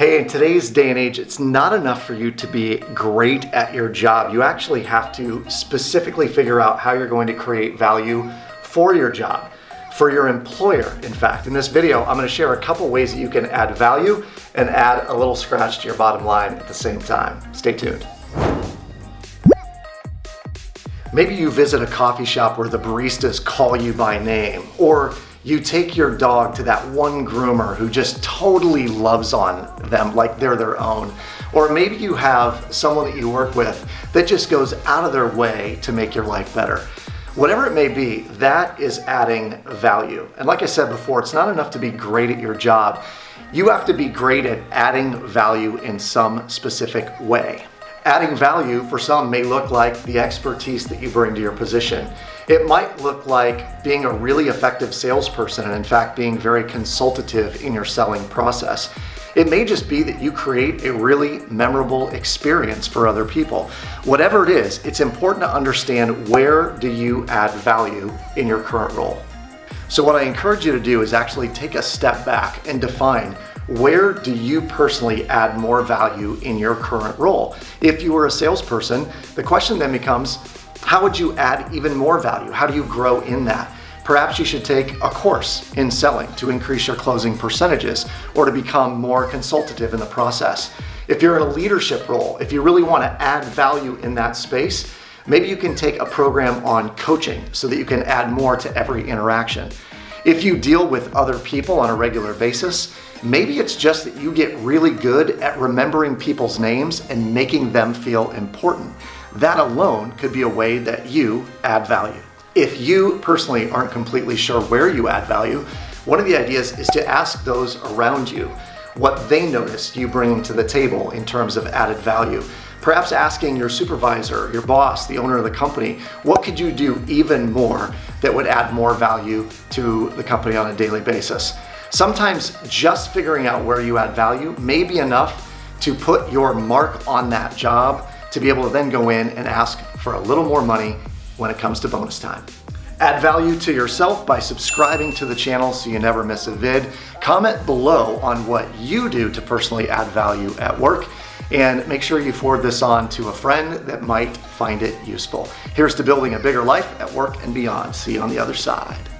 Hey, in today's day and age, it's not enough for you to be great at your job. You actually have to specifically figure out how you're going to create value for your job, for your employer. In fact, in this video, I'm going to share a couple ways that you can add value and add a little scratch to your bottom line at the same time. Stay tuned. Maybe you visit a coffee shop where the baristas call you by name, or you take your dog to that one groomer who just totally loves on them like they're their own. Or maybe you have someone that you work with that just goes out of their way to make your life better. Whatever it may be, that is adding value. And like I said before, it's not enough to be great at your job. You have to be great at adding value in some specific way. Adding value for some may look like the expertise that you bring to your position. It might look like being a really effective salesperson and in fact being very consultative in your selling process. It may just be that you create a really memorable experience for other people. Whatever it is, it's important to understand where do you add value in your current role. So what I encourage you to do is actually take a step back and define where do you personally add more value in your current role? If you were a salesperson, the question then becomes, how would you add even more value? How do you grow in that? Perhaps you should take a course in selling to increase your closing percentages or to become more consultative in the process. If you're in a leadership role, if you really want to add value in that space, maybe you can take a program on coaching so that you can add more to every interaction. If you deal with other people on a regular basis, maybe it's just that you get really good at remembering people's names and making them feel important. That alone could be a way that you add value. If you personally aren't completely sure where you add value, one of the ideas is to ask those around you what they notice you bring to the table in terms of added value. Perhaps asking your supervisor, your boss, the owner of the company, what could you do even more that would add more value to the company on a daily basis? Sometimes just figuring out where you add value may be enough to put your mark on that job to be able to then go in and ask for a little more money when it comes to bonus time. Add value to yourself by subscribing to the channel so you never miss a vid. Comment below on what you do to personally add value at work, and make sure you forward this on to a friend that might find it useful. Here's to building a bigger life at work and beyond. See you on the other side.